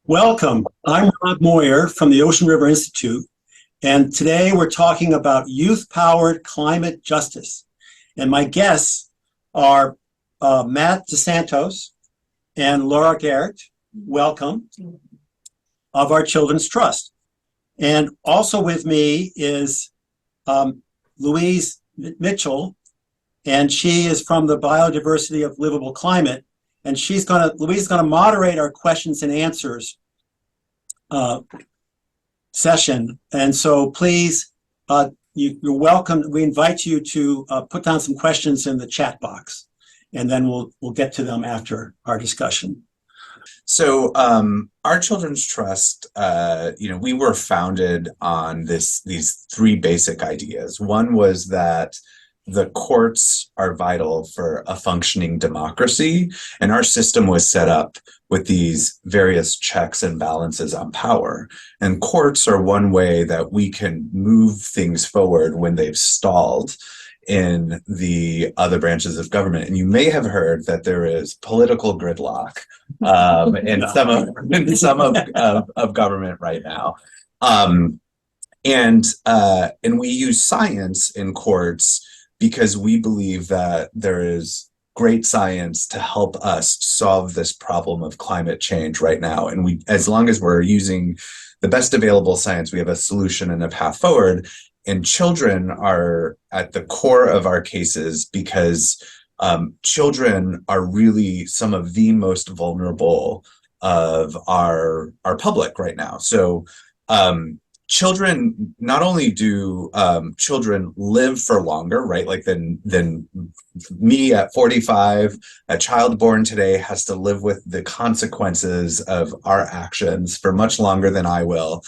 Welcome. I'm Rob Moir from the Ocean River Institute, and today we're talking about youth-powered climate justice. And my guests are Matt Santos and Laura Gehrke, welcome, of our Children's Trust. And also with me is Louise Mitchell, and she is from the Biodiversity of Livable Climate. And Louise is gonna moderate our questions and answers session. And so please, you're welcome. We invite you to put down some questions in the chat box, and then we'll get to them after our discussion. So our Children's Trust, we were founded on these three basic ideas. One was that the courts are vital for a functioning democracy, and our system was set up with these various checks and balances on power. And courts are one way that we can move things forward when they've stalled in the other branches of government. And you may have heard that there is political gridlock in some of government right now. And we use science in courts because we believe that there is great science to help us solve this problem of climate change right now. And as long as we're using the best available science, we have a solution and a path forward. And children are at the core of our cases because children are really some of the most vulnerable of our public right now. So children, not only do children live for longer, right? Like than me at 45, a child born today has to live with the consequences of our actions for much longer than I will.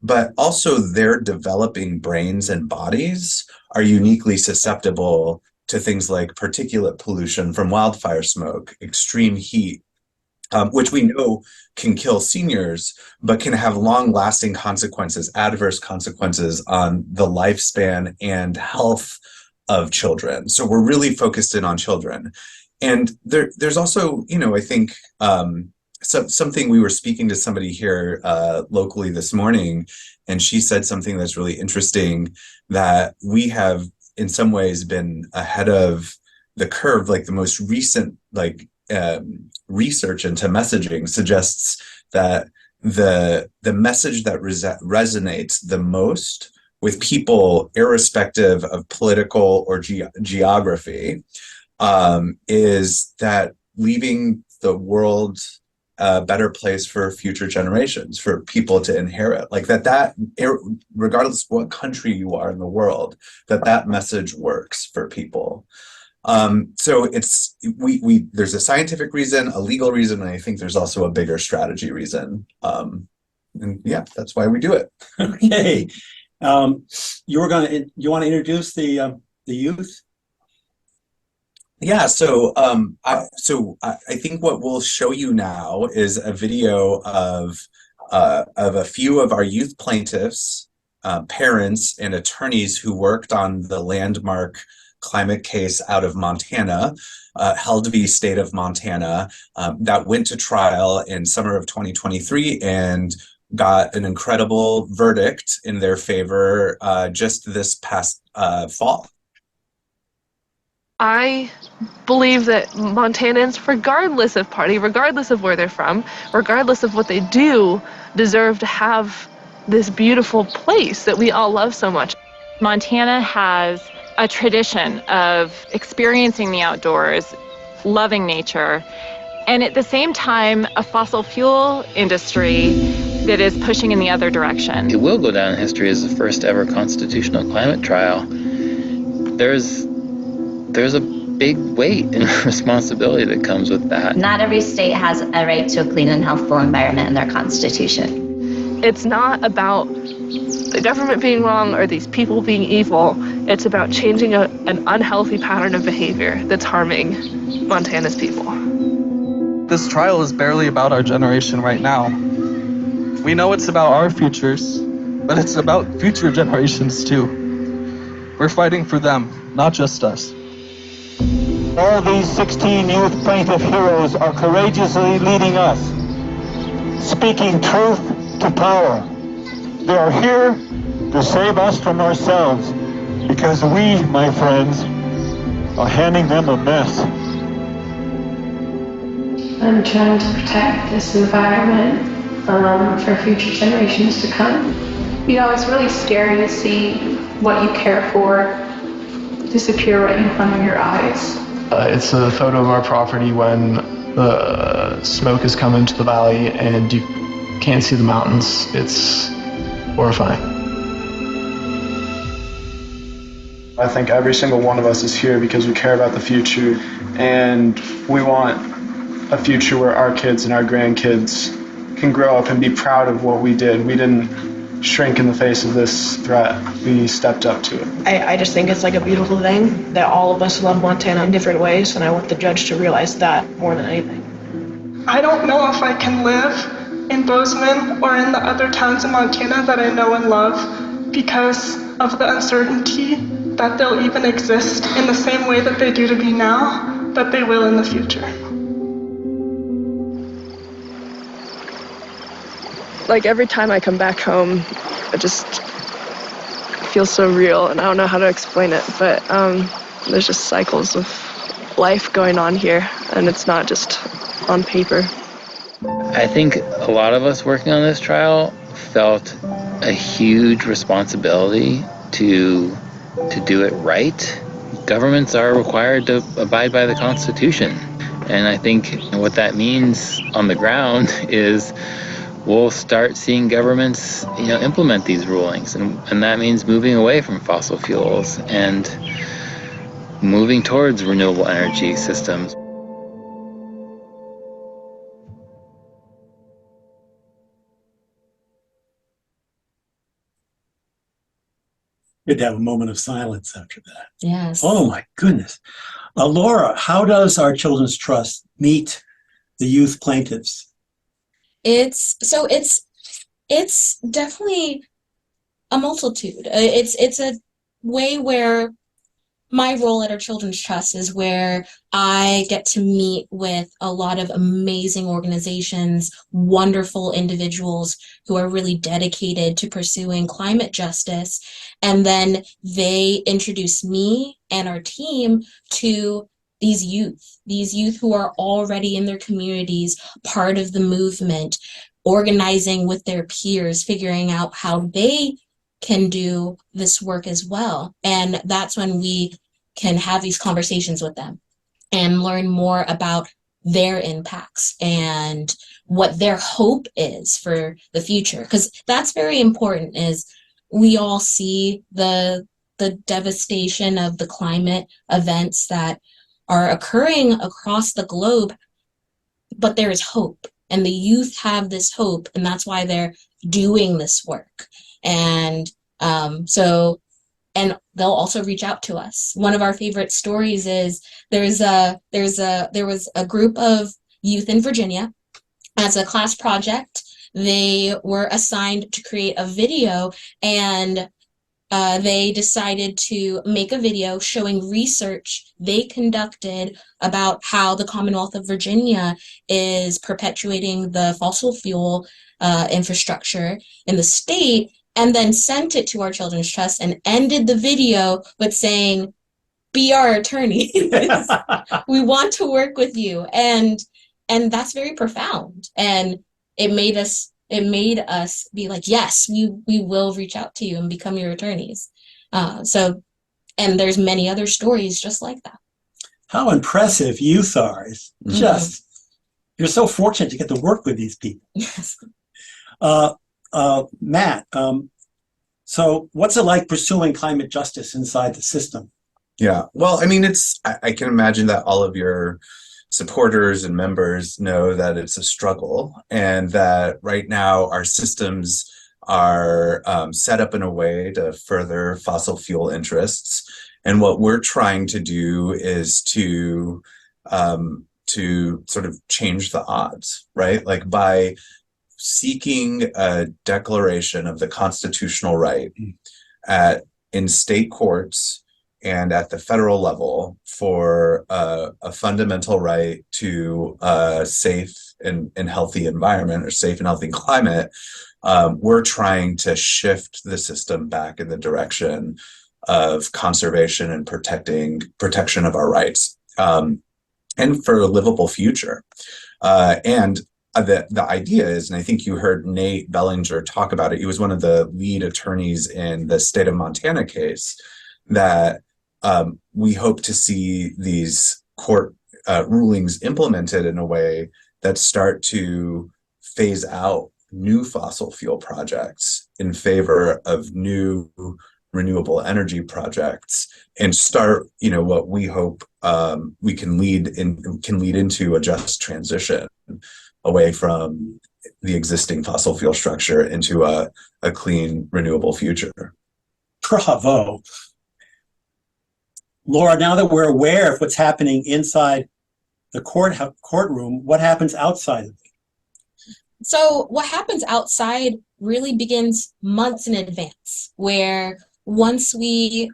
But also their developing brains and bodies are uniquely susceptible to things like particulate pollution from wildfire smoke, extreme heat, which we know can kill seniors, but can have long-lasting consequences, adverse consequences on the lifespan and health of children. So we're really focused in on children. And there's also, I think, something. We were speaking to somebody here locally this morning, and she said something that's really interesting, that we have in some ways been ahead of the curve. Like the most recent research into messaging suggests that the message that resonates the most with people, irrespective of political or geography, is that leaving the world a better place for future generations, for people to inherit. Like that regardless of what country you are in the world, that message works for people. So it's there's a scientific reason, a legal reason, and I think there's also a bigger strategy reason. And yeah, that's why we do it. Okay. You want to introduce the youth? Yeah, so I think what we'll show you now is a video of a few of our youth plaintiffs, parents, and attorneys who worked on the landmark climate case out of Montana, Held v. State of Montana, that went to trial in summer of 2023 and got an incredible verdict in their favor just this past fall. I believe that Montanans, regardless of party, regardless of where they're from, regardless of what they do, deserve to have this beautiful place that we all love so much. Montana has a tradition of experiencing the outdoors, loving nature, and at the same time, a fossil fuel industry that is pushing in the other direction. It will go down in history as the first ever constitutional climate trial. There's a big weight and responsibility that comes with that. Not every state has a right to a clean and healthful environment in their constitution. It's not about the government being wrong or these people being evil. It's about changing an unhealthy pattern of behavior that's harming Montana's people. This trial is barely about our generation right now. We know it's about our futures, but it's about future generations too. We're fighting for them, not just us. All these 16 youth plaintiff heroes are courageously leading us. speaking truth to power. They are here to save us from ourselves because we, my friends, are handing them a mess. I'm trying to protect this environment for future generations to come. You know, it's really scary to see what you care for disappear right in front of your eyes. It's a photo of our property when the smoke is coming to the valley and you can't see the mountains. It's horrifying. I think every single one of us is here because we care about the future, and we want a future where our kids and our grandkids can grow up and be proud of what we did. We didn't shrink in the face of this threat. We stepped up to it. I just think it's like a beautiful thing that all of us love Montana in different ways, and I want the judge to realize that more than anything. I don't know if I can live in Bozeman or in the other towns in Montana that I know and love because of the uncertainty that they'll even exist in the same way that they do to me now, that they will in the future. Like every time I come back home, it just feels so real, and I don't know how to explain it, but there's just cycles of life going on here, and it's not just on paper. I think a lot of us working on this trial felt a huge responsibility to do it right. Governments are required to abide by the Constitution, and I think what that means on the ground is we'll start seeing governments, implement these rulings, and that means moving away from fossil fuels and moving towards renewable energy systems. Good to have a moment of silence after that. Yes. Oh my goodness. Laura, how does our Children's Trust meet the youth plaintiffs? It's definitely a multitude. It's a way where my role at our Children's Trust is where I get to meet with a lot of amazing organizations, wonderful individuals who are really dedicated to pursuing climate justice. And then they introduce me and our team to these youth who are already in their communities, part of the movement, organizing with their peers, figuring out how they can do this work as well. And that's when we can have these conversations with them and learn more about their impacts and what their hope is for the future. Because that's very important, is we all see the devastation of the climate events that are occurring across the globe, but there is hope, and the youth have this hope, and that's why they're doing this work. And and they'll also reach out to us. One of our favorite stories is there was a group of youth in Virginia. As a class project, they were assigned to create a video, and they decided to make a video showing research they conducted about how the Commonwealth of Virginia is perpetuating the fossil fuel infrastructure in the state, and then sent it to our Children's Trust and ended the video with saying, "Be our attorney. We want to work with you." And that's very profound. And it made us be like, yes, we will reach out to you and become your attorneys. And there's many other stories just like that. How impressive youth are. It's just, you're so fortunate to get to work with these people. Yes. Matt, so what's it like pursuing climate justice inside the system? Yeah, well, I mean, I can imagine that all of your supporters and members know that it's a struggle, and that right now our systems are set up in a way to further fossil fuel interests. And what we're trying to do is to sort of change the odds, right? Like by seeking a declaration of the constitutional right in state courts and at the federal level for a fundamental right to a safe and healthy environment, or safe and healthy climate, we're trying to shift the system back in the direction of conservation and protection of our rights, and for a livable future. And the idea is, and I think you heard Nate Bellinger talk about it, he was one of the lead attorneys in the state of Montana case, that we hope to see these court rulings implemented in a way that start to phase out new fossil fuel projects in favor of new renewable energy projects, and start, what we hope we can lead into a just transition away from the existing fossil fuel structure into a clean, renewable future. Bravo. Laura, now that we're aware of what's happening inside the courtroom, what happens outside of it? So what happens outside really begins months in advance, where once we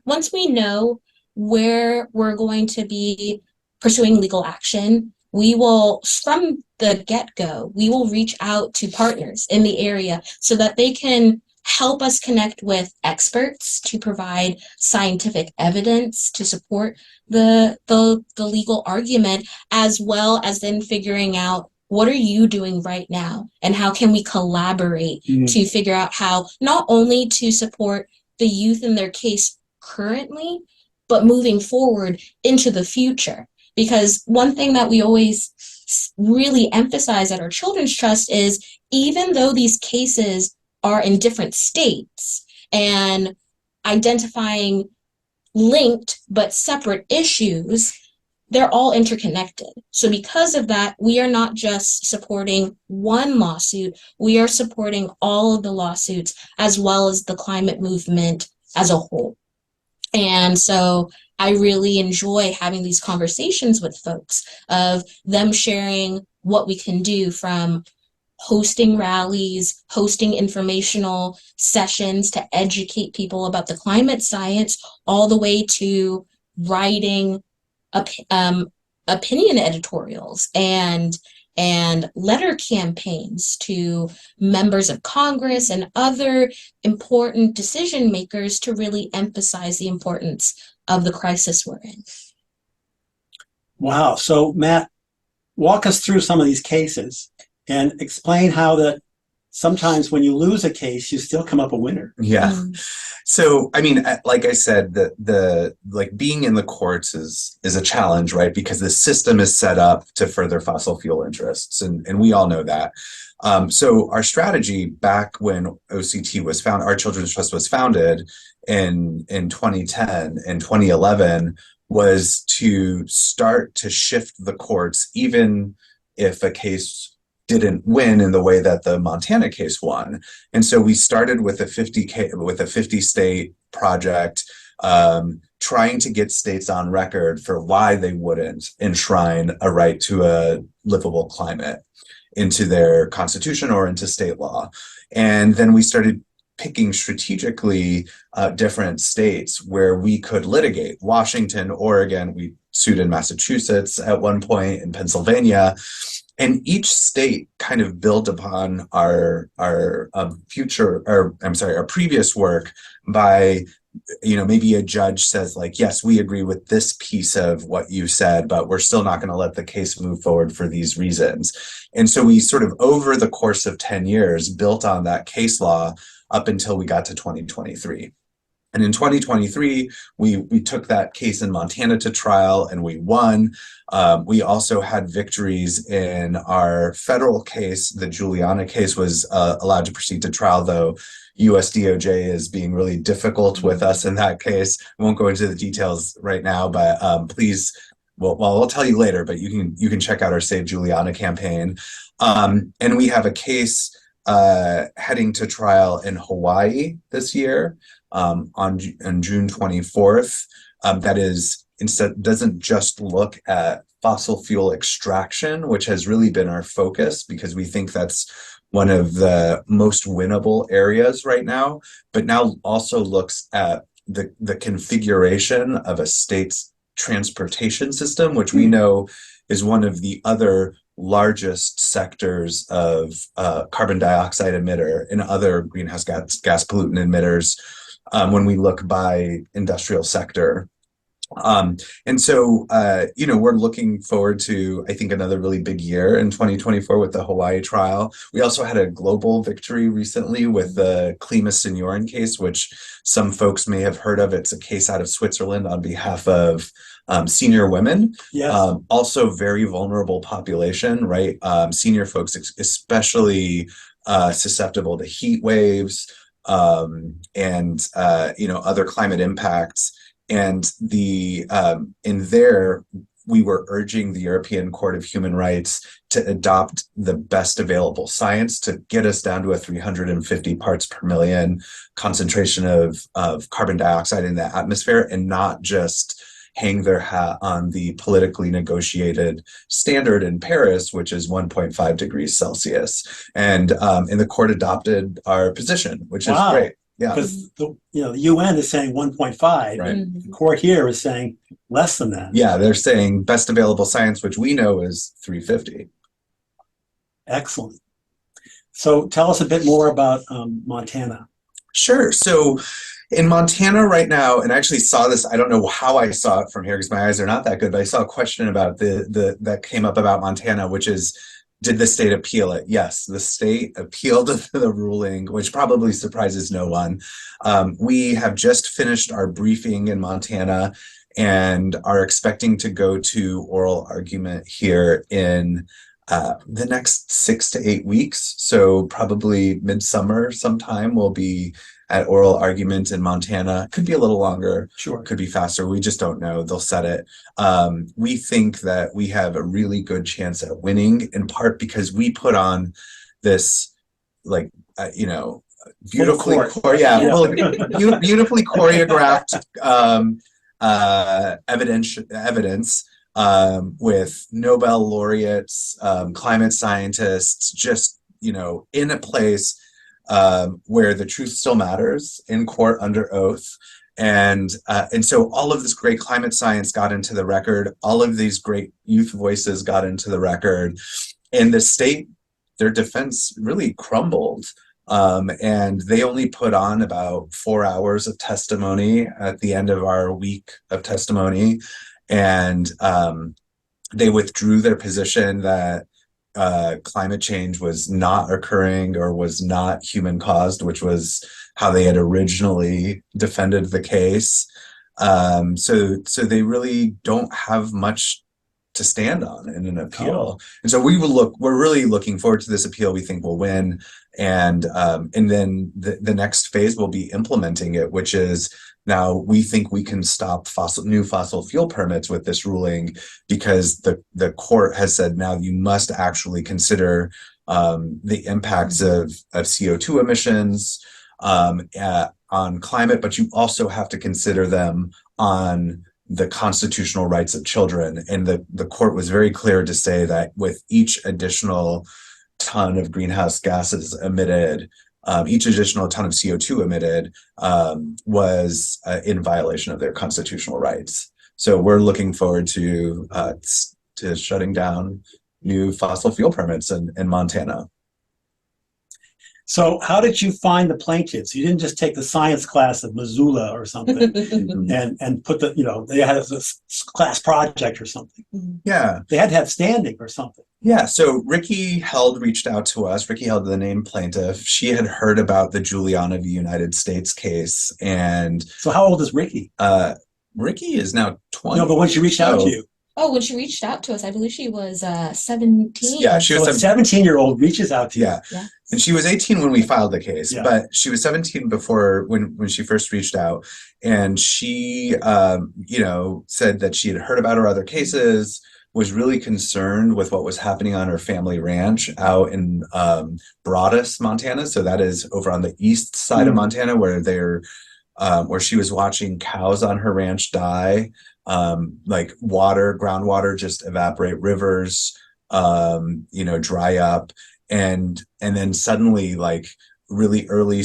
know where we're going to be pursuing legal action, we will, from the get-go, we will reach out to partners in the area so that they can help us connect with experts to provide scientific evidence to support the legal argument, as well as then figuring out what are you doing right now and how can we collaborate to figure out how not only to support the youth in their case currently, but moving forward into the future. Because one thing that we always really emphasize at our Children's Trust is, even though these cases are in different states and identifying linked but separate issues, they're all interconnected. So because of that, we are not just supporting one lawsuit, we are supporting all of the lawsuits as well as the climate movement as a whole. And so I really enjoy having these conversations with folks, of them sharing what we can do, from hosting rallies, hosting informational sessions to educate people about the climate science, all the way to writing opinion editorials and letter campaigns to members of Congress and other important decision makers to really emphasize the importance of the crisis we're in. Wow. So Matt, walk us through some of these cases and explain how that sometimes when you lose a case, you still come up a winner. Yeah. So, I mean, like I said, the being in the courts is a challenge, right? Because the system is set up to further fossil fuel interests, and we all know that. So our strategy back when OCT was found, our Children's Trust was founded in 2010 and 2011, was to start to shift the courts, even if a case didn't win in the way that the Montana case won. And so we started with a 50 state project, trying to get states on record for why they wouldn't enshrine a right to a livable climate into their constitution or into state law. And then we started picking strategically different states where we could litigate. Washington, Oregon, we sued in Massachusetts at one point, in Pennsylvania. And each state kind of built upon our previous work by, maybe a judge says like, yes, we agree with this piece of what you said, but we're still not going to let the case move forward for these reasons. And so we sort of, over the course of 10 years, built on that case law up until we got to 2023. And in 2023, we took that case in Montana to trial and we won. We also had victories in our federal case. The Juliana case was allowed to proceed to trial, though US DOJ is being really difficult with us in that case. I won't go into the details right now, but please, well, I'll tell you later, but you can check out our Save Juliana campaign. And we have a case heading to trial in Hawaii this year. On June 24th, that is, instead, doesn't just look at fossil fuel extraction, which has really been our focus because we think that's one of the most winnable areas right now, but now also looks at the configuration of a state's transportation system, which we know is one of the other largest sectors of carbon dioxide emitter and other greenhouse gas pollutant emitters when we look by industrial sector. And so, we're looking forward to, I think, another really big year in 2024 with the Hawaii trial. We also had a global victory recently with the Klima Senioren case, which some folks may have heard of. It's a case out of Switzerland on behalf of senior women. Yes. Also very vulnerable population, right? Senior folks, especially susceptible to heat waves and other climate impacts. And in there, we were urging the European Court of Human Rights to adopt the best available science to get us down to a 350 parts per million concentration of carbon dioxide in the atmosphere, and not just hang their hat on the politically negotiated standard in Paris, which is 1.5 degrees Celsius. And the court adopted our position, which is great. Yeah, because the UN is saying 1.5, right. And the court here is saying less than that. Yeah, they're saying best available science, which we know is 350. Excellent. So tell us a bit more about Montana. Sure. So in Montana right now, and I actually saw this, I don't know how I saw it from here because my eyes are not that good, but I saw a question about that came up about Montana, which is, did the state appeal it? Yes, the state appealed the ruling, which probably surprises no one. We have just finished our briefing in Montana and are expecting to go to oral argument here in the next 6 to 8 weeks. So probably midsummer sometime we'll be at oral argument in Montana. Could be a little longer. Sure. Could be faster. We just don't know. They'll set it. We think that we have a really good chance at winning, in part because we put on this, beautifully, beautifully choreographed evidence with Nobel laureates, climate scientists, just in a place where the truth still matters, in court under oath. And so all of this great climate science got into the record. All of these great youth voices got into the record. And the state, their defense really crumbled. And they only put on about 4 hours of testimony at the end of our week of testimony. And they withdrew their position that climate change was not occurring or was not human caused, which was how they had originally defended the case. So they really don't have much to stand on in an appeal. And so we're really looking forward to this appeal. We think we'll win. And then the next phase will be implementing it, which is, now we think we can stop new fossil fuel permits with this ruling, because the court has said now you must actually consider the impacts of CO2 emissions on climate, but you also have to consider them on the constitutional rights of children. And the court was very clear to say that with each additional ton of greenhouse gases emitted, each additional ton of CO2 emitted was in violation of their constitutional rights. So we're looking forward to shutting down new fossil fuel permits in Montana. So how did you find the plaintiffs? You didn't just take the science class of Missoula or something and put they had a class project or something. Yeah. They had to have standing or something. Yeah, so Ricky Held reached out to us. Ricky Held, the named plaintiff. She had heard about the Juliana v. United States case. And so how old is Ricky? Ricky is now 20. No, but when she reached out to you. Oh, when she reached out to us, I believe she was 17. Yeah, she was a 17-year-old reaches out to you. Yeah. And she was 18 when we filed the case, but she was 17 before when she first reached out. And she, said that she had heard about her other cases, was really concerned with what was happening on her family ranch out in Broadus, Montana. So that is over on the east side of Montana, where she was watching cows on her ranch die. Groundwater just evaporate, rivers, dry up. And then suddenly really early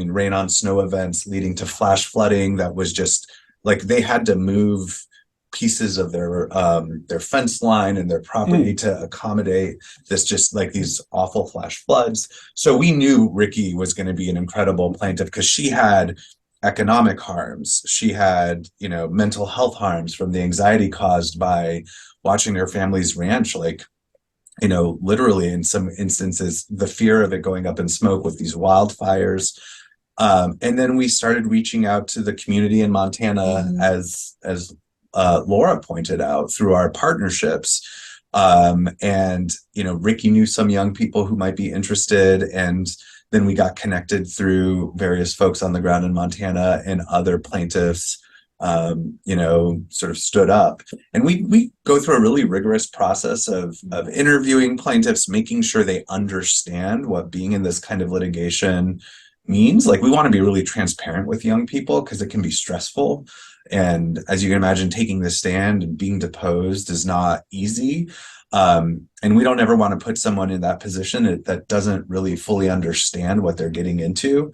rain on snow events leading to flash flooding that was just like they had to move pieces of their fence line and their property to accommodate this, just like these awful flash floods. So we knew Ricky was going to be an incredible plaintiff because she had economic harms. She had, mental health harms from the anxiety caused by watching her family's ranch, like, literally in some instances, the fear of it going up in smoke with these wildfires. And then we started reaching out to the community in Montana, as Laura pointed out, through our partnerships. And Ricky knew some young people who might be interested, and then we got connected through various folks on the ground in Montana, and other plaintiffs sort of stood up. And we go through a really rigorous process of interviewing plaintiffs, making sure they understand what being in this kind of litigation means. Like, we want to be really transparent with young people because it can be stressful. And as you can imagine, taking the stand and being deposed is not easy. And we don't ever want to put someone in that position that doesn't really fully understand what they're getting into.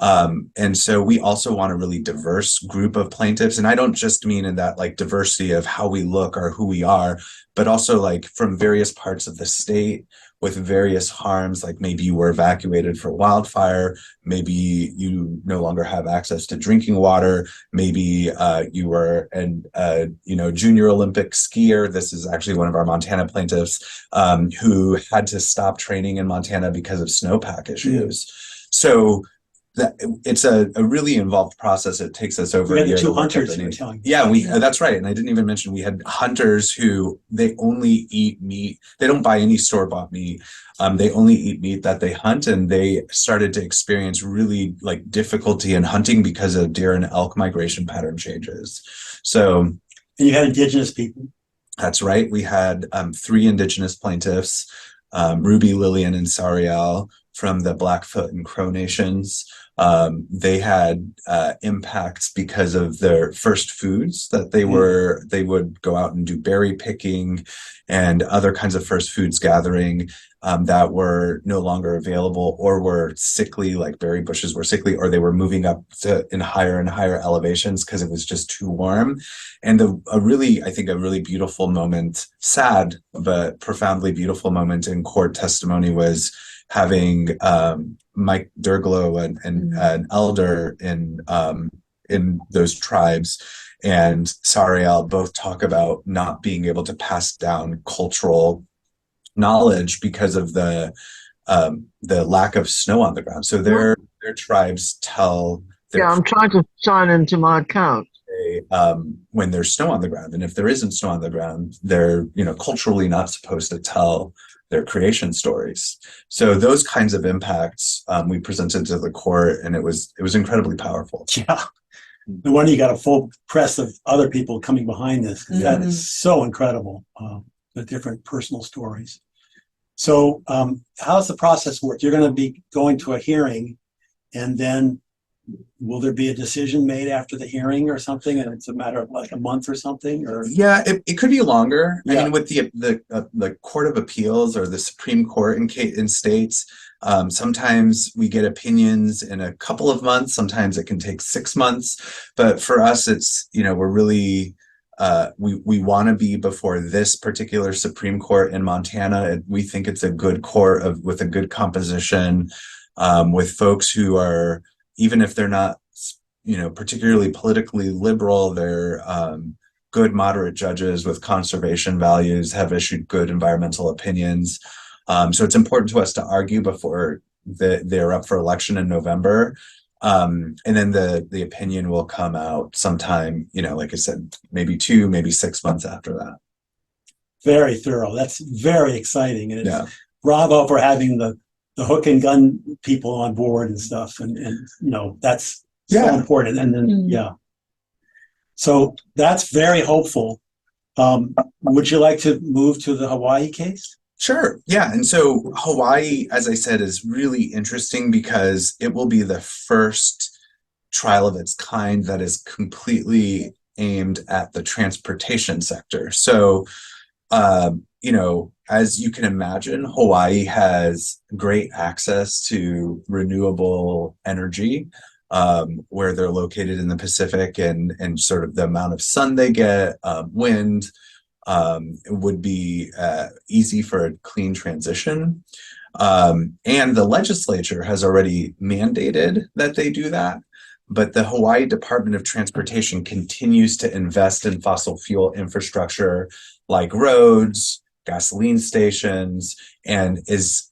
And so we also want a really diverse group of plaintiffs. And I don't just mean in that like diversity of how we look or who we are, but also like from various parts of the state with various harms. Like maybe you were evacuated for wildfire, maybe you no longer have access to drinking water, maybe you were junior Olympic skier. This is actually one of our Montana plaintiffs who had to stop training in Montana because of snowpack issues. So it's a really involved process. It takes us over a year. 2 hunters you were telling me. Yeah, that's right. And I didn't even mention we had hunters who they only eat meat. They don't buy any store-bought meat. They only eat meat that they hunt, and they started to experience really like difficulty in hunting because of deer and elk migration pattern changes. So, and you had Indigenous people. That's right. We had 3 Indigenous plaintiffs, Ruby, Lillian, and Sariel, from the Blackfoot and Crow Nations. They had impacts because of their first foods that they would go out and do berry picking and other kinds of first foods gathering that were no longer available, or were sickly, like berry bushes were sickly, or they were moving up in higher and higher elevations because it was just too warm. And a really beautiful moment, sad but profoundly beautiful moment in court testimony was having Mike Derglow, an elder in those tribes, and Sariel both talk about not being able to pass down cultural knowledge because of the lack of snow on the ground. So their tribes tell I'm trying to sign into my account. When there's snow on the ground, and if there isn't snow on the ground, they're culturally not supposed to tell their creation stories. So those kinds of impacts we presented to the court, and it was incredibly powerful. Yeah. No wonder you got a full press of other people coming behind this. That is so incredible, the different personal stories. So how's the process work? You're going to be going to a hearing, and then will there be a decision made after the hearing or something? And it's a matter of like a month or something? Or yeah, it could be longer. Yeah. I mean, with the Court of Appeals or the Supreme Court in states, sometimes we get opinions in a couple of months. Sometimes it can take 6 months. But for us, it's we're really we want to be before this particular Supreme Court in Montana. We think it's a good court with a good composition, with folks who are, even if they're not, particularly politically liberal, they're good, moderate judges with conservation values, have issued good environmental opinions. So it's important to us to argue before they're up for election in November. And then the opinion will come out sometime, like I said, maybe 2, maybe 6 months after that. Very thorough. That's very exciting. And it's bravo for having the hook and gun people on board and stuff. And that's so important. And then, so that's very hopeful. Would you like to move to the Hawaii case? Sure. Yeah. And so Hawaii, as I said, is really interesting because it will be the first trial of its kind that is completely aimed at the transportation sector. So, as you can imagine, Hawaii has great access to renewable energy, where they're located in the Pacific, and sort of the amount of sun they get, wind, it would be easy for a clean transition. And the legislature has already mandated that they do that. But the Hawaii Department of Transportation continues to invest in fossil fuel infrastructure like roads, gasoline stations, and is,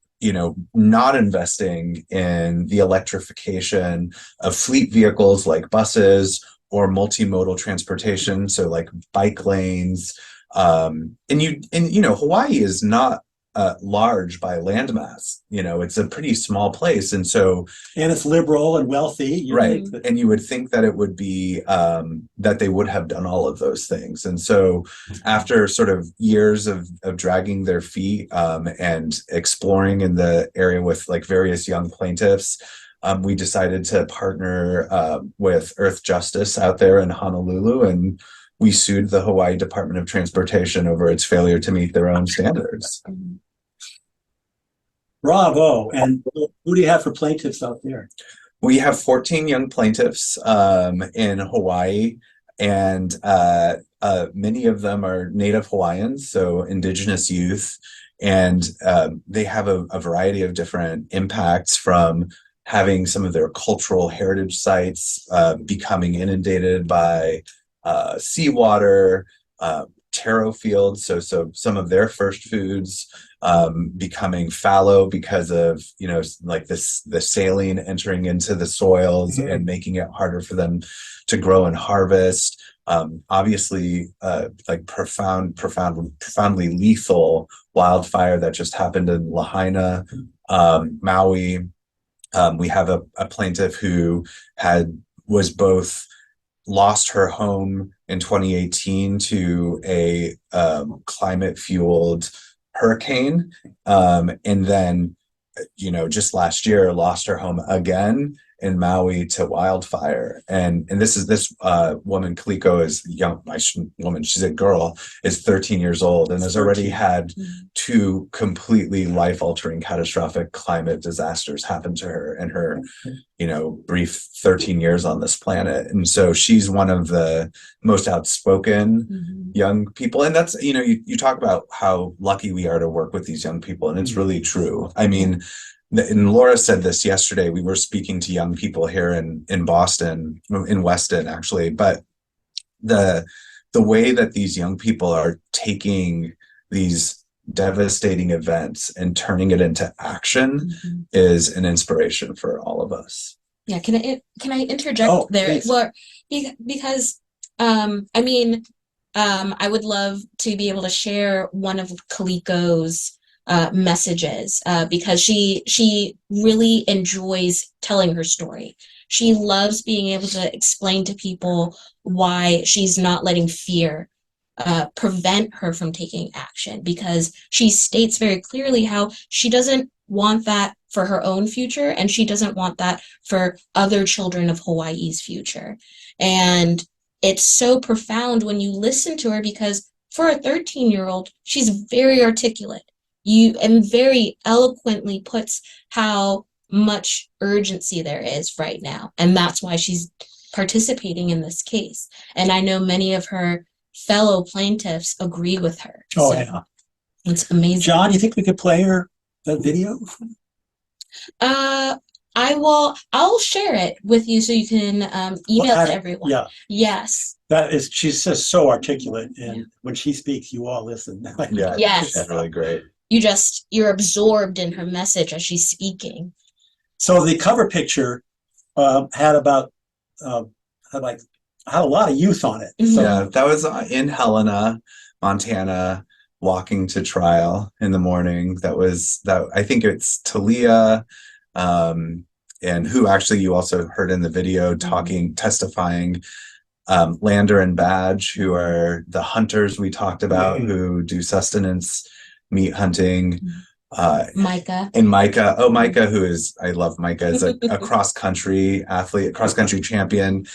not investing in the electrification of fleet vehicles like buses or multimodal transportation, so like bike lanes. Hawaii is not large by landmass. It's a pretty small place, and it's liberal and wealthy, right? And you would think that it would be that they would have done all of those things. And so, after sort of years of dragging their feet and exploring in the area with like various young plaintiffs, we decided to partner with Earth Justice out there in Honolulu, and we sued the Hawaii Department of Transportation over its failure to meet their own standards. Bravo. And who do you have for plaintiffs out there? We have 14 young plaintiffs in Hawaii, and many of them are Native Hawaiians, so indigenous youth, and they have a variety of different impacts, from having some of their cultural heritage sites becoming inundated by seawater, taro fields, so some of their first foods becoming fallow because of like the saline entering into the soils and making it harder for them to grow and harvest. Obviously, like profoundly lethal wildfire that just happened in Lahaina, Maui. We have a plaintiff who was both lost her home in 2018 to a climate-fueled hurricane, and then, just last year lost her home again in Maui to wildfire. And this woman, Kaliko, is young. She's a girl, is 13 years old, and has already had two completely life-altering catastrophic climate disasters happen to her in her brief 13 years on this planet. And so she's one of the most outspoken young people. And that's, you talk about how lucky we are to work with these young people, and it's really true. I mean, and Laura said this yesterday. We were speaking to young people here in Boston, in Weston, actually. But the way that these young people are taking these devastating events and turning it into action is an inspiration for all of us. Yeah, can I interject there? Please. Well, because I would love to be able to share one of Kaliko's messages because she really enjoys telling her story. She loves being able to explain to people why she's not letting fear prevent her from taking action, because she states very clearly how she doesn't want that for her own future, and she doesn't want that for other children of Hawaii's future. And it's so profound when you listen to her, because for a 13-year-old, she's very articulate. And very eloquently puts how much urgency there is right now. And that's why she's participating in this case. And I know many of her fellow plaintiffs agree with her. Yeah. It's amazing. John, you think we could play her that video? I'll share it with you so you can email it to everyone. Yeah. Yes. She's just so articulate, and when she speaks, you all listen. Yeah. Yes. That's really great. You're absorbed in her message as she's speaking. So the cover picture had a lot of youth on it. So, yeah, that was in Helena, Montana, walking to trial in the morning. I think it's Talia, and who actually you also heard in the video testifying, Lander and Badge, who are the hunters we talked about, who do sustenance meat hunting. Micah. And Micah. Oh, Micah, I love Micah, is a cross-country athlete, cross-country champion,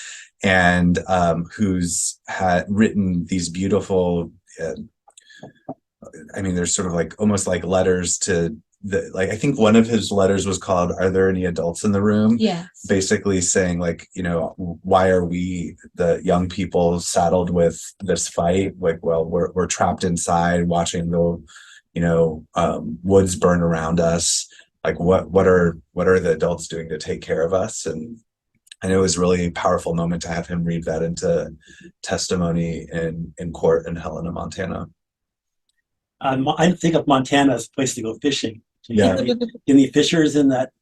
and who's had written these beautiful I mean, there's sort of like almost like letters to the, like, I think one of his letters was called, "Are there any adults in the room?" Yes. Basically saying, like, you know, why are we, the young people, saddled with this fight? Like, well, we're trapped inside watching the, you know, woods burn around us. Like, what are the adults doing to take care of us? And it was really a powerful moment to have him read that into testimony in court in Helena, Montana. I think of Montana as a place to go fishing. Yeah. Any fishers in that?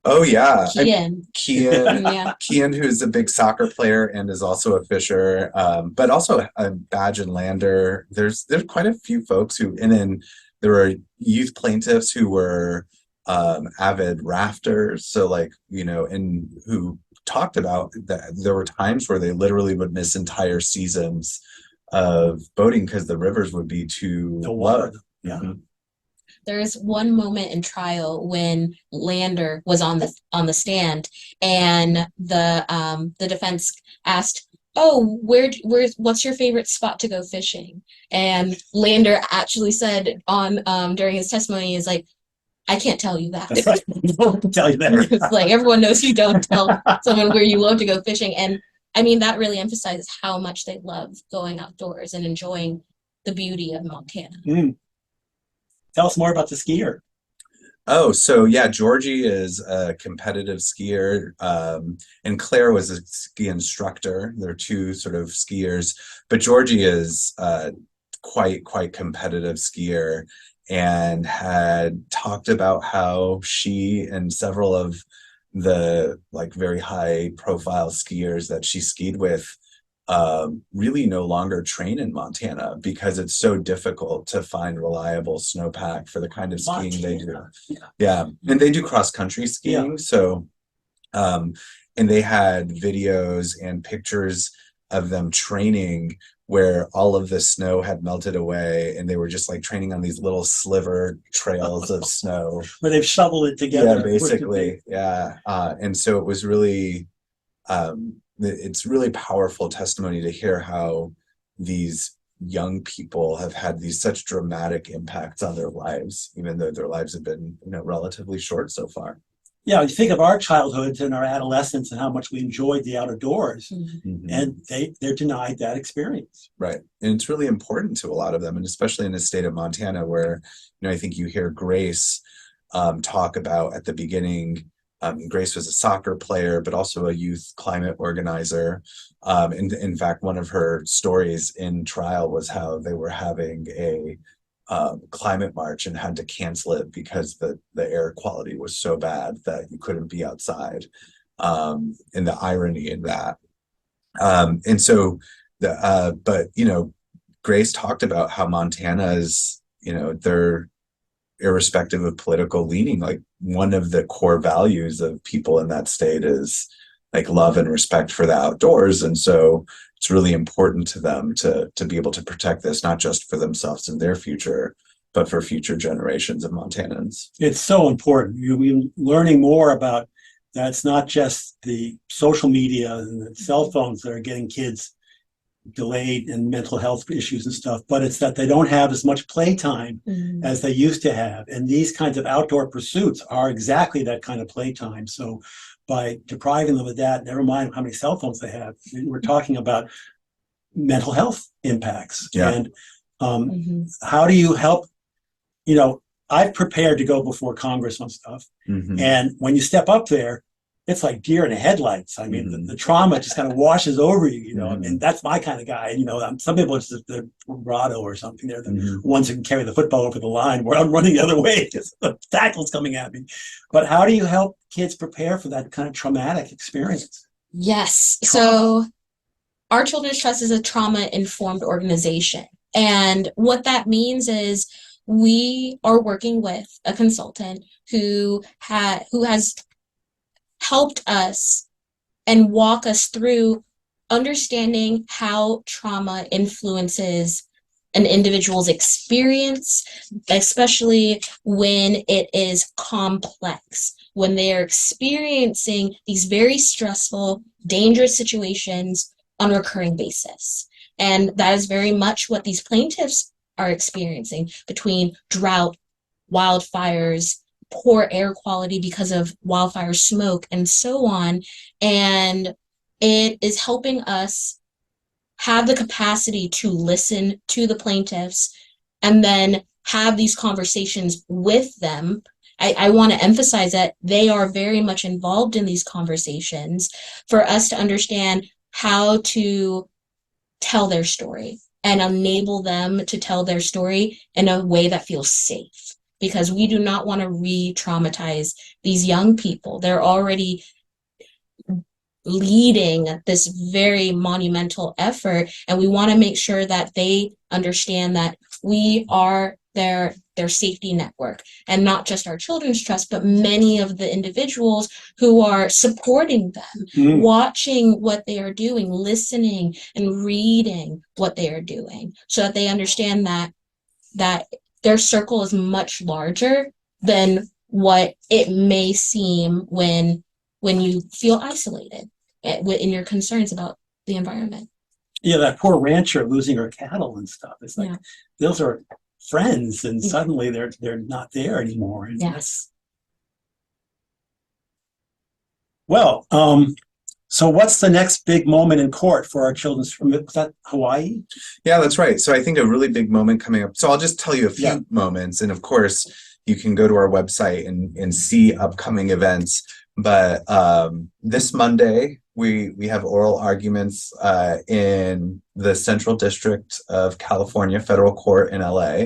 Oh yeah, Kian. Yeah. Kian, who's a big soccer player and is also a fisher, but also a Badge and Lander. There's quite a few folks who, and then there were youth plaintiffs who were avid rafters. So, like, you know, and who talked about that there were times where they literally would miss entire seasons of boating because the rivers would be too low. Yeah. Mhm. There's one moment in trial when Lander was on the stand, and the defense asked, "Oh, what's your favorite spot to go fishing?" And Lander actually said on during his testimony, is like, "I can't tell you that." That's right. I can tell you that. It's like everyone knows you don't tell someone where you love to go fishing. And I mean, that really emphasizes how much they love going outdoors and enjoying the beauty of Montana. Tell us more about the skier. Oh, so yeah, Georgie is a competitive skier, and Claire was a ski instructor. They're two sort of skiers, but Georgie is quite competitive skier, and had talked about how she and several of the like very high profile skiers that she skied with really no longer train in Montana because it's so difficult to find reliable snowpack for the kind of skiing they do. Yeah. And they do cross country skiing. Yeah. So, and they had videos and pictures of them training where all of the snow had melted away and they were just like training on these little sliver trails of snow. Where they've shoveled it together. Yeah, basically. Yeah. And so it was really, it's really powerful testimony to hear how these young people have had these such dramatic impacts on their lives, even though their lives have been, you know, relatively short so far. Yeah, you think of our childhoods and our adolescence and how much we enjoyed the outdoors, and they're denied that experience. Right, and it's really important to a lot of them, and especially in the state of Montana, where, you know, I think you hear Grace talk about at the beginning. Grace was a soccer player, but also a youth climate organizer. In fact, one of her stories in trial was how they were having a climate march and had to cancel it because the air quality was so bad that you couldn't be outside. And the irony in that. And so but you know, Grace talked about how Montana is, you know, they're irrespective of political leaning, like one of the core values of people in that state is like love and respect for the outdoors. And so it's really important to them to be able to protect this, not just for themselves and their future, but for future generations of Montanans. It's so important. You're learning more about that. It's not just the social media and the cell phones that are getting kids delayed in mental health issues and stuff, but it's that they don't have as much playtime as they used to have. And these kinds of outdoor pursuits are exactly that kind of playtime. So by depriving them of that, never mind how many cell phones they have, we're talking about mental health impacts. Yeah. And how do you help? You know, I've prepared to go before Congress on stuff. And when you step up there, it's like deer in the headlights. I mean, the trauma just kind of washes over you, you know, and that's my kind of guy. You know, some people, it's just the bravado or something. They're the ones who can carry the football over the line where I'm running the other way because the tackle's coming at me. But how do you help kids prepare for that kind of traumatic experience? Yes. So our Children's Trust is a trauma-informed organization. And what that means is we are working with a consultant who has helped us and walk us through understanding how trauma influences an individual's experience, especially when it is complex, when they are experiencing these very stressful, dangerous situations on a recurring basis. And that is very much what these plaintiffs are experiencing, between drought, wildfires, poor air quality because of wildfire smoke, and so on. And it is helping us have the capacity to listen to the plaintiffs and then have these conversations with them. I want to emphasize that they are very much involved in these conversations for us to understand how to tell their story and enable them to tell their story in a way that feels safe, because we do not want to re-traumatize these young people. They're already leading this very monumental effort, and we want to make sure that they understand that we are their safety network, and not just our Children's Trust, but many of the individuals who are supporting them, watching what they are doing, listening and reading what they are doing, so that they understand that their circle is much larger than what it may seem when you feel isolated in your concerns about the environment. Yeah, that poor rancher losing her cattle and stuff. It's like, those are friends, and suddenly they're not there anymore. And yes. Well, so what's the next big moment in court for our children's? Was that Hawaii? Yeah, that's right. So I think a really big moment coming up. So I'll just tell you a few moments, and of course you can go to our website and see upcoming events. But this Monday, we have oral arguments in the Central District of California Federal Court in LA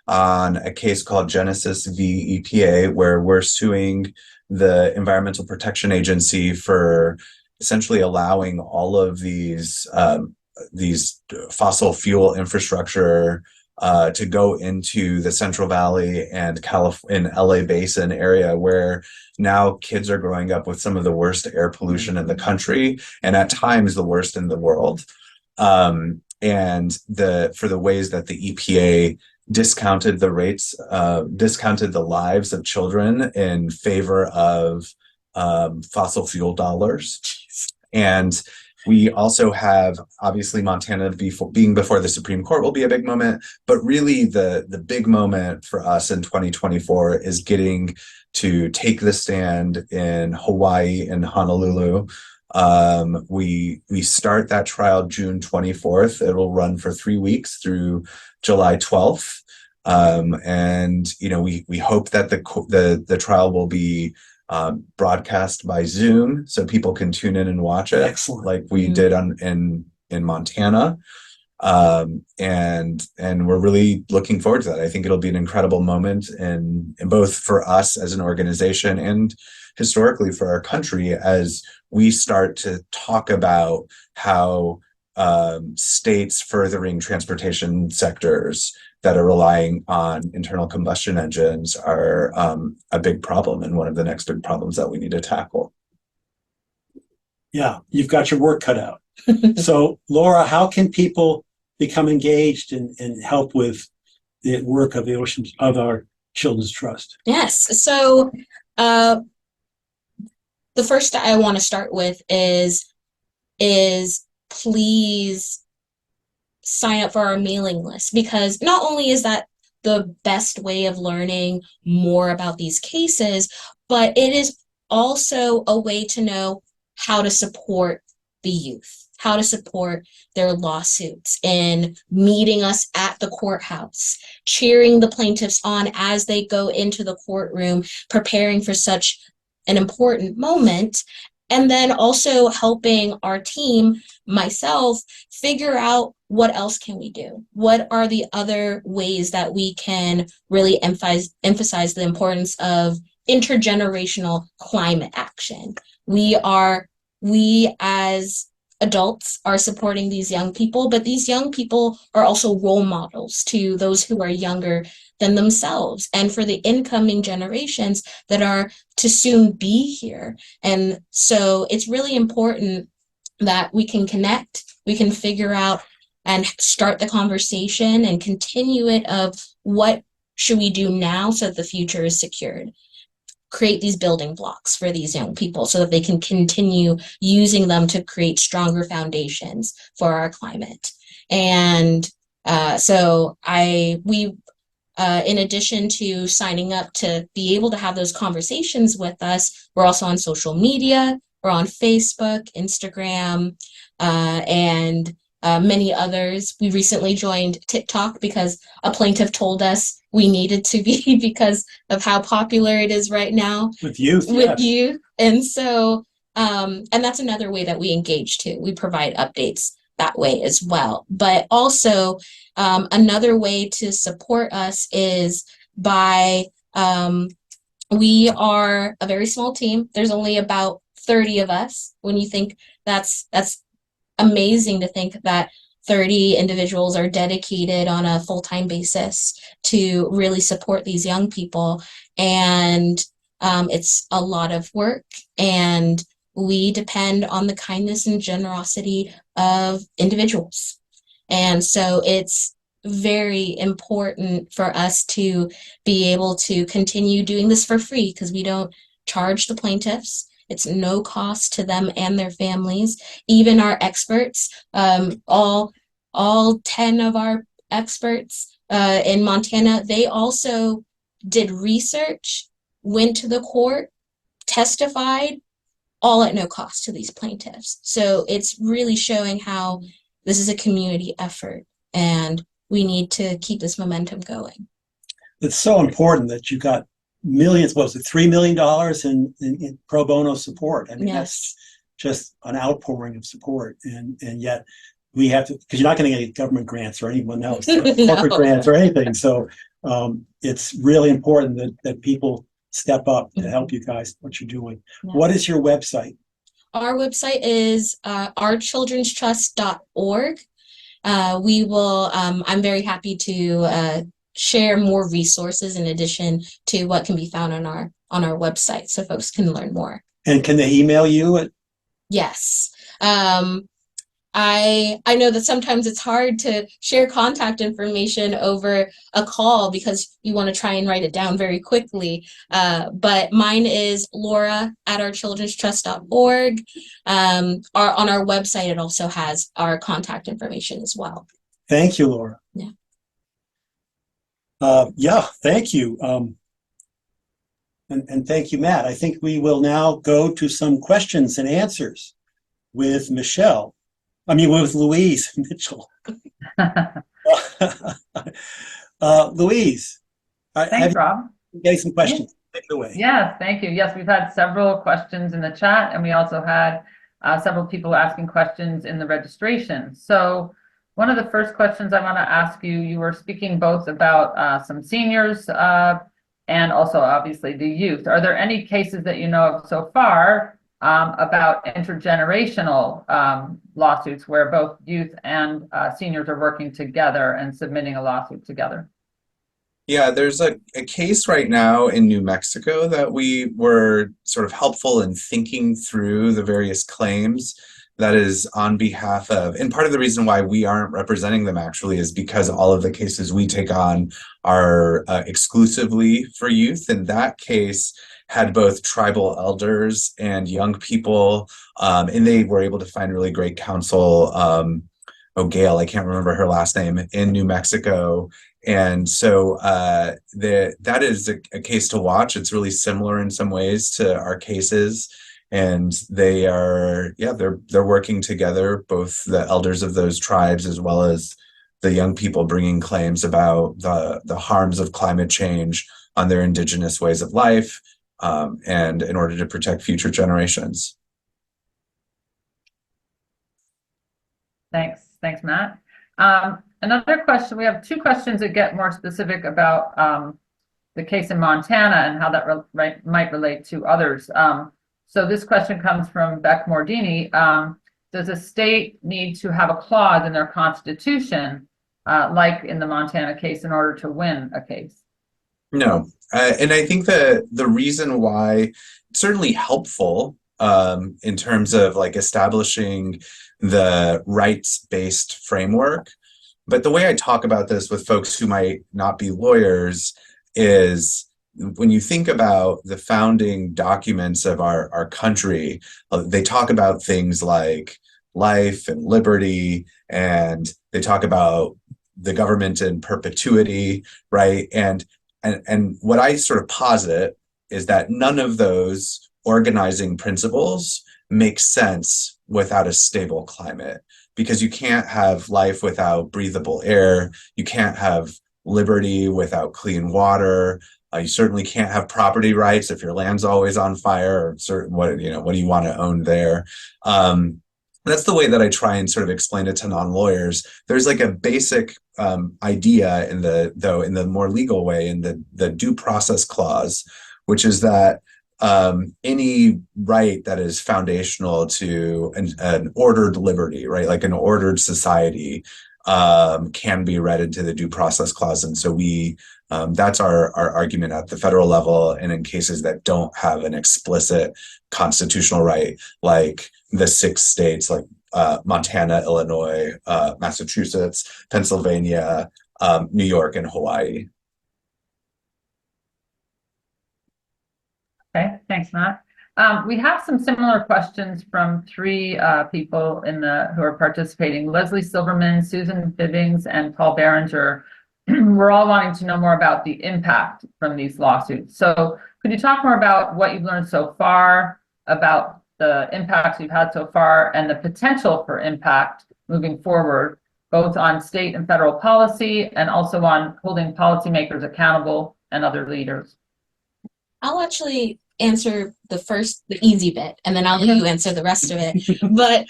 on a case called Genesis v. EPA, where we're suing the Environmental Protection Agency for essentially allowing all of these fossil fuel infrastructure to go into the Central Valley and in LA Basin area, where now kids are growing up with some of the worst air pollution in the country, and at times the worst in the world. And for the ways that the EPA discounted the rates, discounted the lives of children in favor of fossil fuel dollars. And we also have, obviously, Montana being before the Supreme Court will be a big moment, but really the big moment for us in 2024 is getting to take the stand in Hawaii and Honolulu. We start that trial June 24th. It will run for 3 weeks through July 12th. And we hope that the trial will be broadcast by Zoom, so people can tune in and watch it. Excellent. Like we did in Montana. And we're really looking forward to that. I think it'll be an incredible moment in both for us as an organization and historically for our country, as we start to talk about how states furthering transportation sectors that are relying on internal combustion engines are a big problem, and one of the next big problems that we need to tackle. Yeah, you've got your work cut out. So, Laura, how can people become engaged and help with the work of our Children's Trust? Yes. So, the first that I want to start with is please sign up for our mailing list, because not only is that the best way of learning more about these cases, but it is also a way to know how to support the youth, how to support their lawsuits, in meeting us at the courthouse, cheering the plaintiffs on as they go into the courtroom, preparing for such an important moment, and then also helping our team, myself, figure out what else can we do? What are the other ways that we can really emphasize the importance of intergenerational climate action? We as adults are supporting these young people, but these young people are also role models to those who are younger than themselves, and for the incoming generations that are to soon be here. And so it's really important that we can connect, we can figure out and start the conversation and continue it of what should we do now so that the future is secured. Create these building blocks for these young people so that they can continue using them to create stronger foundations for our climate. And In addition to signing up to be able to have those conversations with us, we're also on social media. We're on Facebook, Instagram, and many others. We recently joined TikTok because a plaintiff told us we needed to be because of how popular it is right now with youth. With youth. And so, and that's another way that we engage too. We provide updates that way as well. But also, another way to support us is by, we are a very small team. There's only about 30 of us. When you think that's amazing to think that 30 individuals are dedicated on a full-time basis to really support these young people. And it's a lot of work, and we depend on the kindness and generosity of individuals. And so it's very important for us to be able to continue doing this for free because we don't charge the plaintiffs. It's no cost to them and their families. Even our experts, all 10 of our experts in Montana, they also did research, went to the court, testified, all at no cost to these plaintiffs. So it's really showing how this is a community effort, and we need to keep this momentum going. It's so important that you got millions, what was it, $3 million in pro bono support. I mean, Yes. That's just an outpouring of support. And yet we have to, because you're not going to get government grants or anyone else, corporate No. grants or anything. So it's really important that people step up to help you guys, what you're doing. Yes. What is your website? Our website is ourchildrenstrust.org. We will, I'm very happy to share more resources in addition to what can be found on our website so folks can learn more. And can they email you? Yes. I know that sometimes it's hard to share contact information over a call because you want to try and write it down very quickly. But mine is laura@ourchildrenstrust.org. On our website, it also has our contact information as well. Thank you, Laura. Yeah. Thank you. And thank you, Matt. I think we will now go to some questions and answers with with Louise Mitchell. Louise. Thanks, Rob. Getting some questions. Take it away. Yes, thank you. Yes, we've had several questions in the chat, and we also had several people asking questions in the registration. So one of the first questions I want to ask you, you were speaking both about some seniors and also obviously the youth. Are there any cases that you know of so far about intergenerational lawsuits where both youth and seniors are working together and submitting a lawsuit together? Yeah, there's a case right now in New Mexico that we were sort of helpful in thinking through the various claims that is on behalf of, and part of the reason why we aren't representing them actually is because all of the cases we take on are exclusively for youth. And that case had both tribal elders and young people, and they were able to find really great counsel. Gail, I can't remember her last name, in New Mexico. And so that is a case to watch. It's really similar in some ways to our cases. And they are, they're working together, both the elders of those tribes as well as the young people bringing claims about the harms of climate change on their indigenous ways of life, and in order to protect future generations. Thanks, Matt. Another question, we have two questions that get more specific about the case in Montana and how that might relate to others. So this question comes from Beck Mordini. Does a state need to have a clause in their constitution, like in the Montana case, in order to win a case? No, and I think the reason why it's certainly helpful in terms of like establishing the rights-based framework. But the way I talk about this with folks who might not be lawyers is when you think about the founding documents of our country, they talk about things like life and liberty, and they talk about the government in perpetuity, right? And what I sort of posit is that none of those organizing principles make sense without a stable climate, because you can't have life without breathable air. You can't have liberty without clean water. You certainly can't have property rights if your land's always on fire, or certain what do you want to own there? That's the way that I try and sort of explain it to non-lawyers. There's like a basic idea in the more legal way, in the due process clause, which is that any right that is foundational to an ordered liberty, right, like an ordered society, can be read into the due process clause. And so that's our argument at the federal level, and in cases that don't have an explicit constitutional right, like the 6 states, like Montana, Illinois, Massachusetts, Pennsylvania, New York, and Hawaii. Okay, thanks, Matt. We have some similar questions from 3 people who are participating: Leslie Silverman, Susan Bibbings, and Paul Behringer. We're all wanting to know more about the impact from these lawsuits. So could you talk more about what you've learned so far, about the impacts you've had so far, and the potential for impact moving forward, both on state and federal policy, and also on holding policymakers accountable and other leaders? I'll actually answer the easy bit, and then I'll let you answer the rest of it. But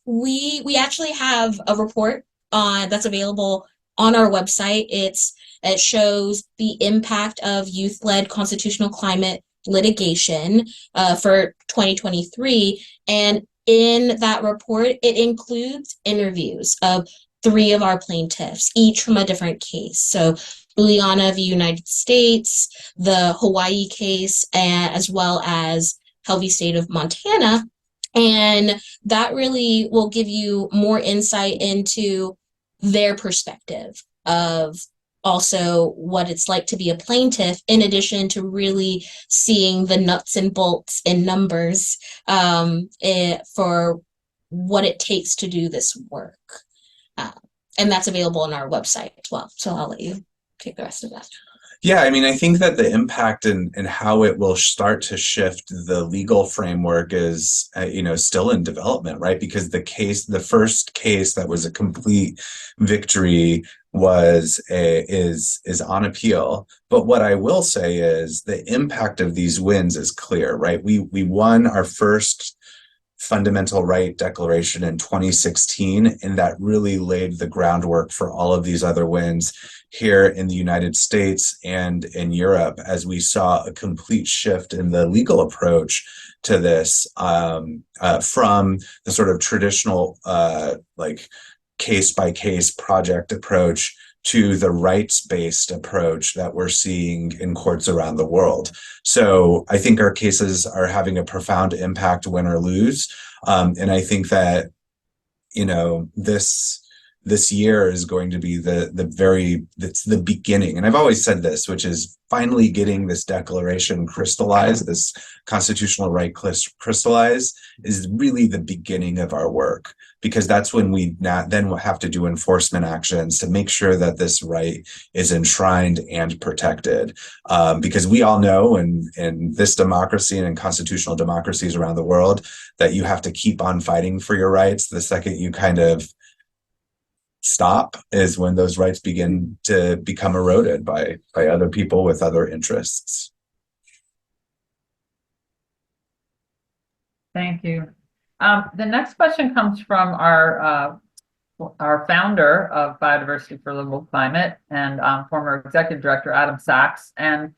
we actually have a report that's available on our website. It shows the impact of youth-led constitutional climate litigation for 2023, and in that report, it includes interviews of 3 of our plaintiffs, each from a different case. So Juliana v. United States, the Hawaii case, as well as Helvey State of Montana. And that really will give you more insight into their perspective of also what it's like to be a plaintiff, in addition to really seeing the nuts and bolts and numbers for what it takes to do this work. And that's available on our website as well. So I'll let you take the rest of that. Yeah, I mean, I think that the impact and how it will start to shift the legal framework is, still in development, right? Because the first case that was a complete victory is on appeal. But what I will say is the impact of these wins is clear, right? We won our first fundamental right declaration in 2016, and that really laid the groundwork for all of these other wins here in the United States and in Europe, as we saw a complete shift in the legal approach to this, from the sort of traditional case-by-case project approach to the rights-based approach that we're seeing in courts around the world. So I think our cases are having a profound impact, win or lose. And I think that, this year is going to be it's the beginning. And I've always said this, which is finally getting this declaration crystallized, this constitutional right crystallized, is really the beginning of our work, because that's when we then will have to do enforcement actions to make sure that this right is enshrined and protected. Because we all know in this democracy and in constitutional democracies around the world that you have to keep on fighting for your rights. The second you kind of stop is when those rights begin to become eroded by other people with other interests. Thank you. The next question comes from our founder of Biodiversity for Livable Climate and former executive director, Adam Sachs. And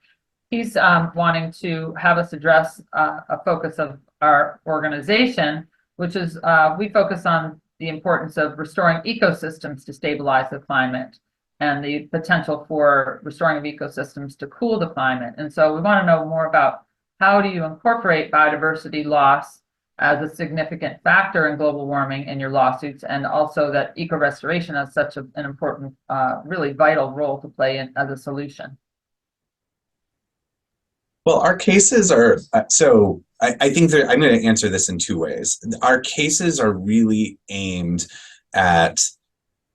he's wanting to have us address a focus of our organization, which is we focus on the importance of restoring ecosystems to stabilize the climate and the potential for restoring of ecosystems to cool the climate. And so we want to know more about how do you incorporate biodiversity loss as a significant factor in global warming in your lawsuits, and also that eco-restoration has such an important, really vital role to play as a solution. Well, our cases are, I think I'm going to answer this in 2 ways. Our cases are really aimed at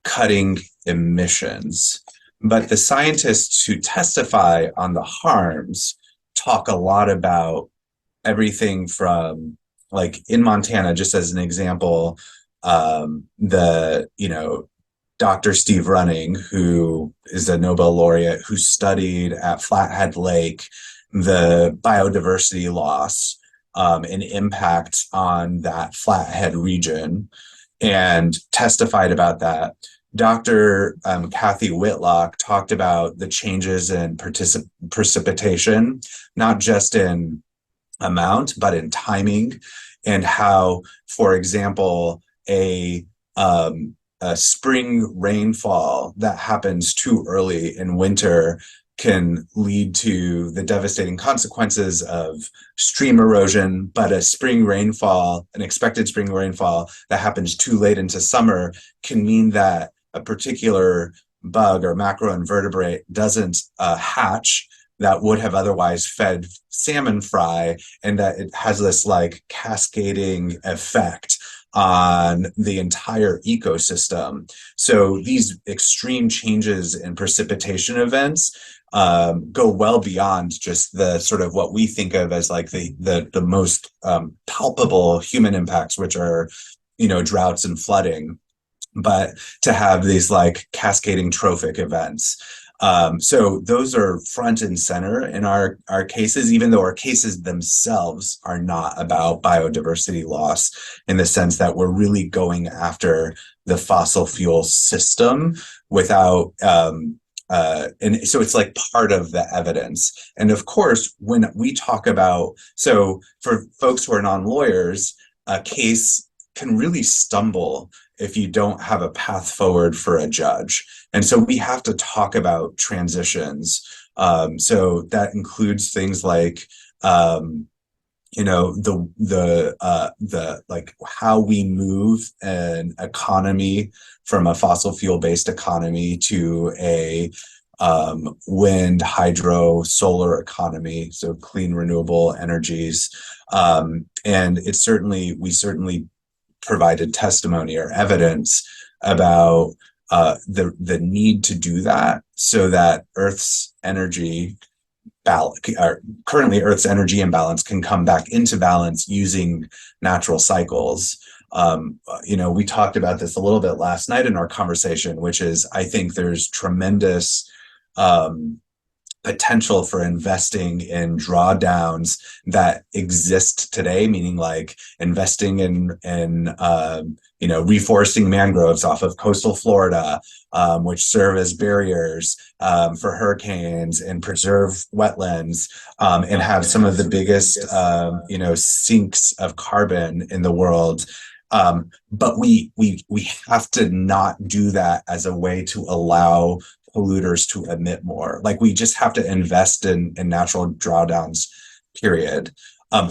cutting emissions. But the scientists who testify on the harms talk a lot about everything from, like in Montana, just as an example, Dr. Steve Running, who is a Nobel laureate who studied at Flathead Lake the biodiversity loss and impact on that Flathead region, and testified about that. Dr. Kathy Whitlock talked about the changes in precipitation, not just in amount, but in timing, and how, for example, a spring rainfall that happens too early in winter can lead to the devastating consequences of stream erosion, but an expected spring rainfall that happens too late into summer can mean that a particular bug or macroinvertebrate doesn't hatch that would have otherwise fed salmon fry, and that it has this like cascading effect on the entire ecosystem. So these extreme changes in precipitation events go well beyond just the sort of what we think of as like the most palpable human impacts, which are, droughts and flooding, but to have these like cascading trophic events. So those are front and center in our cases, even though our cases themselves are not about biodiversity loss in the sense that we're really going after the fossil fuel system without, and so it's like part of the evidence. And of course, when we talk about, so for folks who are non-lawyers, a case can really stumble if you don't have a path forward for a judge. And so we have to talk about transitions. So that includes things like, the like how we move an economy from a fossil fuel based economy to a wind, hydro, solar economy, so clean renewable energies. And we certainly provided testimony or evidence about the need to do that, so that Earth's energy currently Earth's energy imbalance can come back into balance using natural cycles. We talked about this a little bit last night in our conversation, which is, I think there's tremendous potential for investing in drawdowns that exist today, meaning like investing in reforesting mangroves off of coastal Florida, which serve as barriers for hurricanes and preserve wetlands, and have some of the biggest sinks of carbon in the world. But we have to not do that as a way to allow polluters to emit more. Like, we just have to invest in natural drawdowns, period,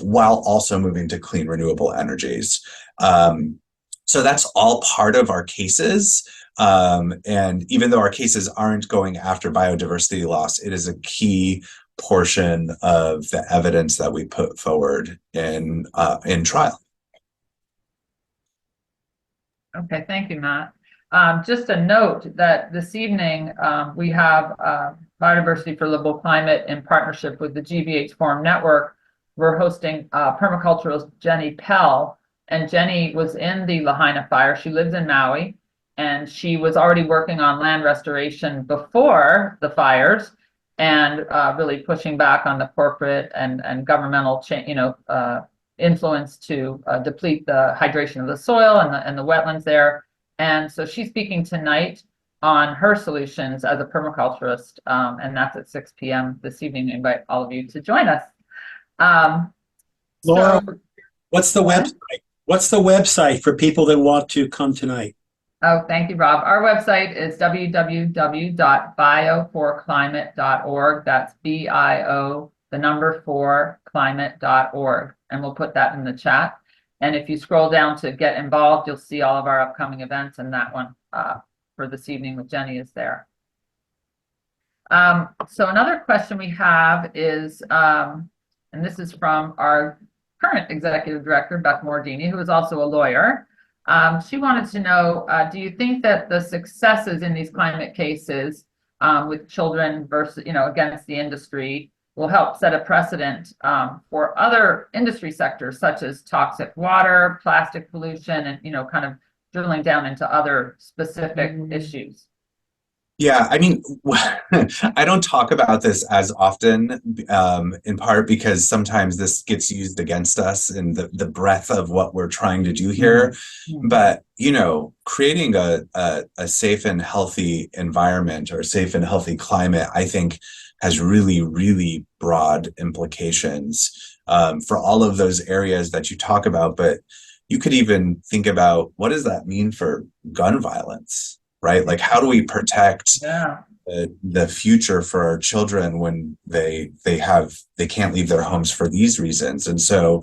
while also moving to clean renewable energies. So that's all part of our cases. And even though our cases aren't going after biodiversity loss, it is a key portion of the evidence that we put forward in trial. Okay, thank you, Matt. Just a note that this evening we have Biodiversity for Livable Climate in partnership with the GBH Forum Network. We're hosting permaculturalist Jenny Pell, and Jenny was in the Lahaina fire. She lives in Maui, and she was already working on land restoration before the fires, and really pushing back on the corporate and governmental influence to deplete the hydration of the soil and the wetlands there. And so she's speaking tonight on her solutions as a permaculturist, and that's at 6 p.m. this evening. I invite all of you to join us. Laura, what's the website? What's the website for people that want to come tonight? Oh, thank you, Rob. Our website is www.bio4climate.org. That's BIO, the number 4, climate.org. And we'll put that in the chat. And if you scroll down to get involved, you'll see all of our upcoming events, and that one for this evening with Jenny is there. So another question we have is, and this is from our current executive director, Beth Mordini, who is also a lawyer. She wanted to know, do you think that the successes in these climate cases with children versus, against the industry will help set a precedent for other industry sectors such as toxic water, plastic pollution, and, kind of drilling down into other specific issues? Yeah, I mean, I don't talk about this as often, in part because sometimes this gets used against us in the breadth of what we're trying to do here. But, creating a safe and healthy environment or safe and healthy climate, I think has really, really broad implications for all of those areas that you talk about. But you could even think about, what does that mean for gun violence? Right? Like, how do we protect the future for our children when they can't leave their homes for these reasons? And so,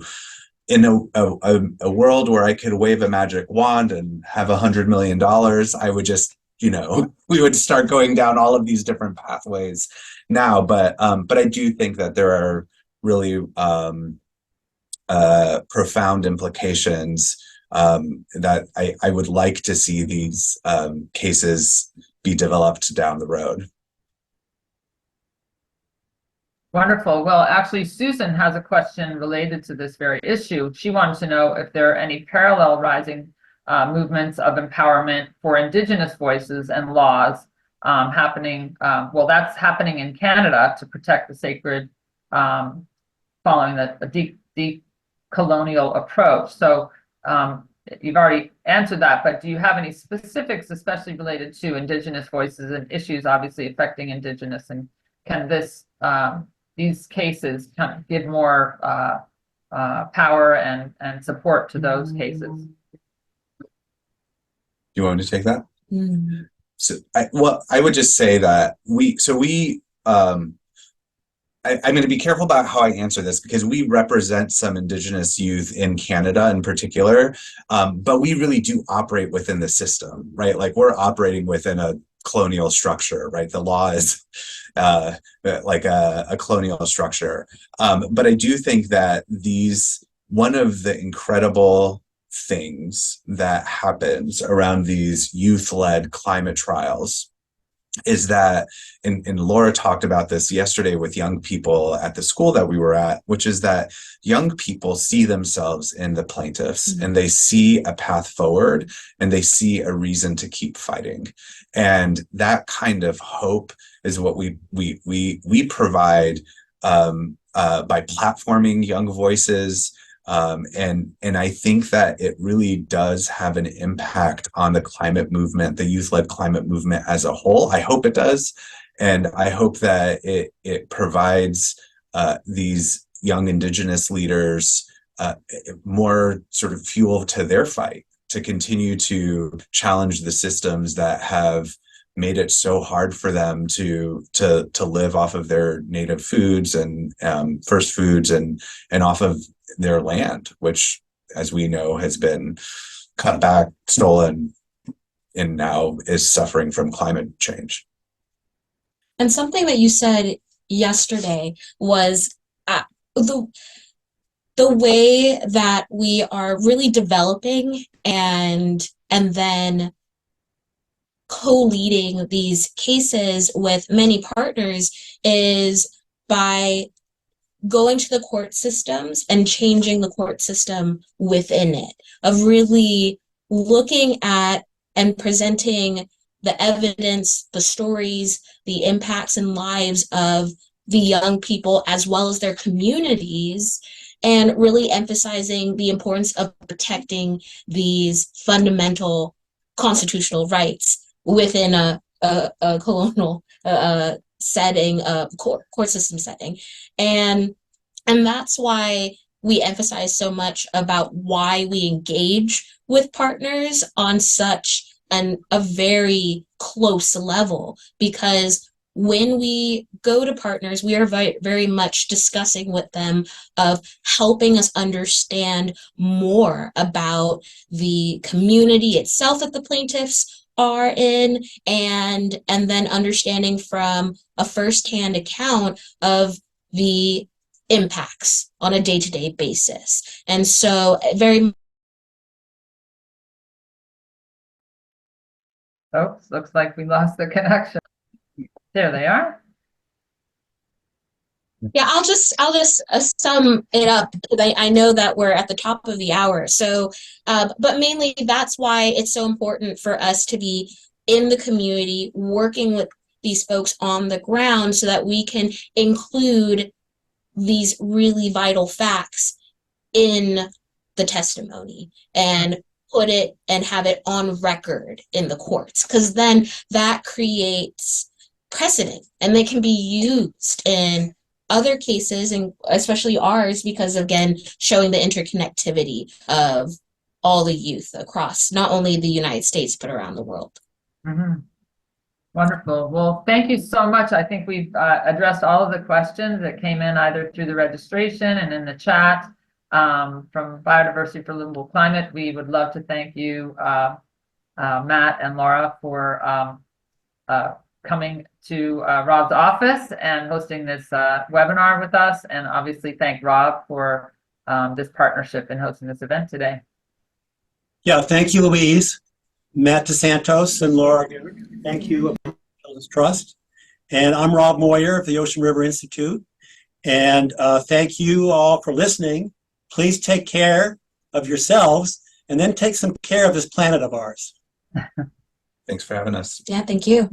in a world where I could wave a magic wand and have $100 million, I would just, we would start going down all of these different pathways now. But I do think that there are really profound implications that I would like to see these cases be developed down the road. Wonderful. Well, actually, Susan has a question related to this very issue. She wanted to know if there are any parallel rising movements of empowerment for Indigenous voices and laws happening. Well, that's happening in Canada to protect the sacred following the decolonial approach. So you've already answered that, but do you have any specifics, especially related to Indigenous voices and issues obviously affecting Indigenous? And can these cases kind of give more power and support to those cases? You want me to take that? So I would just say that I'm going to be careful about how I answer this because we represent some Indigenous youth in Canada in particular, but we really do operate within the system, right? Like, we're operating within a colonial structure, right? The law is like a colonial structure. But I do think that one of the incredible things that happens around these youth-led climate trials is that, and Laura talked about this yesterday with young people at the school that we were at, which is that young people see themselves in the plaintiffs and they see a path forward and they see a reason to keep fighting. And that kind of hope is what we provide by platforming young voices. And I think that it really does have an impact on the climate movement, the youth-led climate movement as a whole. I hope it does. And I hope that it provides these young Indigenous leaders more sort of fuel to their fight, to continue to challenge the systems that have made it so hard for them to live off of their native foods and first foods and off of their land, which, as we know, has been cut back, stolen, and now is suffering from climate change. And something that you said yesterday was the way that we are really developing and then co-leading these cases with many partners is by going to the court systems and changing the court system within it, of really looking at and presenting the evidence, the stories, the impacts and lives of the young people as well as their communities, and really emphasizing the importance of protecting these fundamental constitutional rights within a colonial setting, court system setting. And that's why we emphasize so much about why we engage with partners on such a very close level, because when we go to partners, we are very, very much discussing with them of helping us understand more about the community itself that the plaintiffs are in, and then understanding from a firsthand account of the impacts on a day-to-day basis. And so very Oops, looks like we lost the connection. There they are. Yeah, I'll just sum it up. I know that we're at the top of the hour. So, but mainly that's why it's so important for us to be in the community, working with these folks on the ground so that we can include these really vital facts in the testimony and put it and have it on record in the courts, because then that creates precedent and they can be used in other cases, and especially ours, because again, showing the interconnectivity of all the youth across not only the United States but around the world. Mm-hmm. Wonderful. Well, thank you so much. I think we've addressed all of the questions that came in either through the registration and in the chat from Biodiversity for Livable Climate. We would love to thank you, Matt and Laura, for coming to Rob's office and hosting this webinar with us, and obviously thank Rob for this partnership in hosting this event today. Yeah, thank you, Louise, Matt DeSantos, and Laura Gehrke. Thank you, Children's Trust. And I'm Rob Moir of the Ocean River Institute. And thank you all for listening. Please take care of yourselves and then take some care of this planet of ours. Thanks for having us. Yeah, thank you.